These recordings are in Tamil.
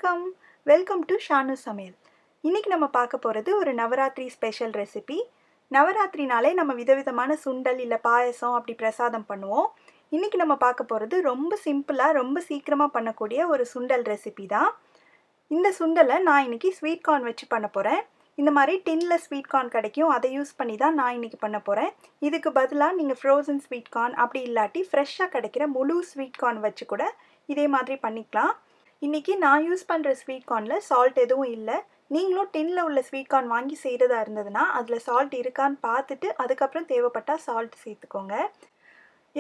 வணக்கம், வெல்கம் டு ஷானு சமையல். இன்றைக்கி நம்ம பார்க்க போகிறது ஒரு நவராத்திரி ஸ்பெஷல் ரெசிபி. நவராத்திரினாலே நம்ம விதவிதமான சுண்டல் இல்லை பாயசம் அப்படி பிரசாதம் பண்ணுவோம். இன்றைக்கி நம்ம பார்க்க போகிறது ரொம்ப சிம்பிளாக ரொம்ப சீக்கிரமாக பண்ணக்கூடிய ஒரு சுண்டல் ரெசிபி தான். இந்த சுண்டலை நான் இன்றைக்கி ஸ்வீட் கார்ன் வச்சு பண்ண போகிறேன். இந்த மாதிரி டின்னில் ஸ்வீட் கார்ன் கிடைக்கும், அதை யூஸ் பண்ணி தான் நான் இன்றைக்கி பண்ண போகிறேன். இதுக்கு பதிலாக நீங்கள் ஃப்ரோசன் ஸ்வீட் கார்ன் அப்படி இல்லாட்டி ஃப்ரெஷ்ஷாக கிடைக்கிற முழு ஸ்வீட் கார்ன் வச்சு கூட இதே மாதிரி பண்ணிக்கலாம். இன்றைக்கி நான் யூஸ் பண்ணுற ஸ்வீட் கார்னில் சால்ட் எதுவும் இல்லை. நீங்களும் டின்னில் உள்ள ஸ்வீட் கார்ன் வாங்கி செய்கிறதா இருந்ததுன்னா அதில் சால்ட் இருக்கான்னு பார்த்துட்டு அதுக்கப்புறம் தேவைப்பட்டால் சால்ட் சேர்த்துக்கோங்க.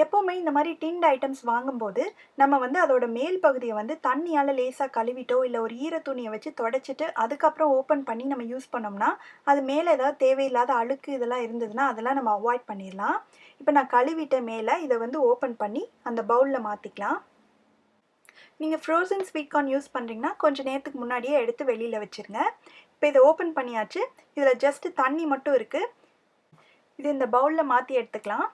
எப்போவுமே இந்த மாதிரி டின்ட் ஐட்டம்ஸ் வாங்கும்போது நம்ம அதோட மேல் பகுதியை தண்ணியால் லேசாக கழுவிட்டோ இல்லை ஒரு ஈர துணியை வச்சு தொடச்சிட்டு அதுக்கப்புறம் ஓப்பன் பண்ணி நம்ம யூஸ் பண்ணோம்னா அது மேலே ஏதாவது தேவையில்லாத அழுக்கு இதெல்லாம் இருந்ததுன்னா அதெல்லாம் நம்ம அவாய்ட் பண்ணிடலாம். இப்போ நான் கழுவிட்ட மேலே இதை ஓப்பன் பண்ணி அந்த பவுலில் மாற்றிக்கலாம். நீங்கள் ஃப்ரோசன் ஸ்வீட் கார்ன் யூஸ் பண்ணுறீங்கன்னா கொஞ்சம் நேரத்துக்கு முன்னாடியே எடுத்து வெளியில் வச்சுருங்க. இப்போ இதை ஓப்பன் பண்ணியாச்சு. இதில் ஜஸ்ட்டு தண்ணி மட்டும் இருக்குது. இது இந்த பவுலில் மாற்றி எடுத்துக்கலாம்.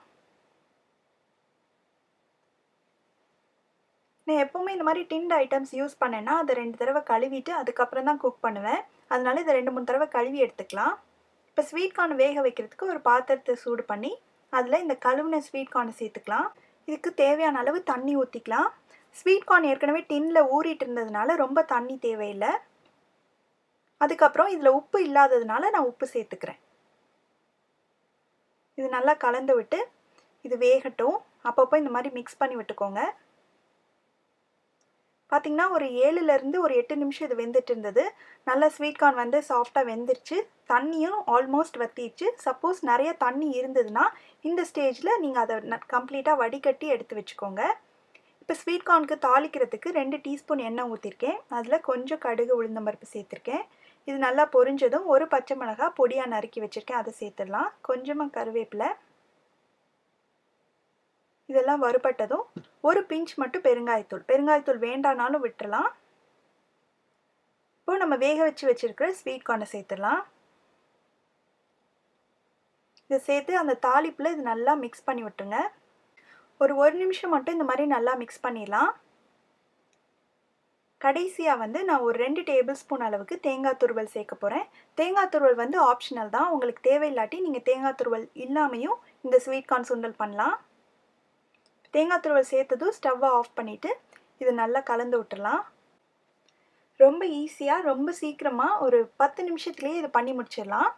நான் எப்போவுமே இந்த மாதிரி டின்ட் ஐட்டம்ஸ் யூஸ் பண்ணேன்னா அதை 2 தடவை கழுவிட்டு அதுக்கப்புறம் தான் குக் பண்ணுவேன். அதனால இதை 2-3 தடவை கழுவி எடுத்துக்கலாம். இப்போ ஸ்வீட் கார்ன் வேக வைக்கிறதுக்கு ஒரு பாத்திரத்தை சூடு பண்ணி அதில் இந்த கழுவின ஸ்வீட் கார்னை சேர்த்துக்கலாம். இதுக்கு தேவையான அளவு தண்ணி ஊற்றிக்கலாம். ஸ்வீட் கார்ன் ஏற்கனவே டின்னில் ஊறிட்டு இருந்ததுனால ரொம்ப தண்ணி தேவையில்லை. அதுக்கப்புறம் இதில் உப்பு இல்லாததுனால நான் உப்பு சேர்த்துக்கிறேன். இது நல்லா கலந்து விட்டு இது வேகட்டும். அப்பப்போ இந்த மாதிரி மிக்ஸ் பண்ணி விட்டுக்கோங்க. பார்த்திங்கன்னா ஒரு 7லேருந்து ஒரு 8 நிமிஷம் இது வெந்துட்டு இருந்தது. நல்லா ஸ்வீட் கார்ன் சாஃப்டாக வெந்துருச்சு. தண்ணியும் ஆல்மோஸ்ட் வற்றிடுச்சு. சப்போஸ் நிறைய தண்ணி இருந்ததுன்னா இந்த ஸ்டேஜில் நீங்கள் அதை கம்ப்ளீட்டாக வடிகட்டி எடுத்து வச்சுக்கோங்க. இப்போ ஸ்வீட் கார்னுக்கு தாளிக்கிறதுக்கு 2 டீஸ்பூன் எண்ணெய் ஊற்றிருக்கேன். அதில் கொஞ்சம் கடுகு உளுந்தம்பருப்பு சேர்த்துருக்கேன். இது நல்லா பொரிஞ்சதும் ஒரு பச்சை மிளகாய் பொடியாக நறுக்கி வச்சுருக்கேன், அதை சேர்த்துடலாம். கொஞ்சமாக கருவேப்பிலை. இதெல்லாம் வறுபட்டதும் ஒரு பிஞ்ச் மட்டும் பெருங்காயத்தூள் வேண்டானாலும் விட்டுறலாம். இப்போ நம்ம வேக வச்சு வச்சுருக்கிற ஸ்வீட் கார்னை சேர்த்துடலாம். இதை சேர்த்து அந்த தாளிப்பில் இது நல்லா மிக்ஸ் பண்ணி விட்டுருங்க. ஒரு நிமிஷம் மட்டும் இந்த மாதிரி நல்லா மிக்ஸ் பண்ணிடலாம். கடைசியாக நான் ஒரு 2 டேபிள் ஸ்பூன் அளவுக்கு தேங்காய் துருவல் சேர்க்க போகிறேன். தேங்காய் துருவல் ஆப்ஷனல் தான். உங்களுக்கு தேவையில்லாட்டி நீங்கள் தேங்காய் துருவல் இல்லாமையும் இந்த ஸ்வீட் கார்ன் சுண்டல் பண்ணலாம். தேங்காய் துருவல் சேர்த்ததும் ஸ்டவ்வை ஆஃப் பண்ணிவிட்டு இது நல்லா கலந்து விட்டுடலாம். ரொம்ப ஈஸியாக ரொம்ப சீக்கிரமாக ஒரு 10 நிமிஷத்துலேயே இதை பண்ணி முடிச்சிடலாம்.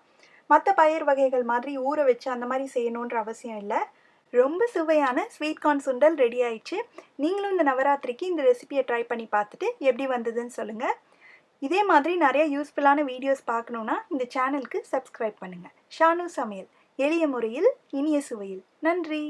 மற்ற பயிர் வகைகள் மாதிரி ஊற வச்சு அந்த மாதிரி செய்யணுன்ற அவசியம் இல்லை. ரொம்ப சுவையான ஸ்வீட் கார்ன் சுண்டல் ரெடி ஆயிடுச்சு. நீங்களும் இந்த நவராத்திரிக்கு இந்த ரெசிபியை ட்ரை பண்ணி பார்த்துட்டு எப்படி வந்ததுன்னு சொல்லுங்கள். இதே மாதிரி நிறைய யூஸ்ஃபுல்லான வீடியோஸ் பார்க்கணுன்னா இந்த சேனலுக்கு சப்ஸ்கிரைப் பண்ணுங்கள். ஷானு சமையல், எளிய முறையில் இனிய சுவையில். நன்றி.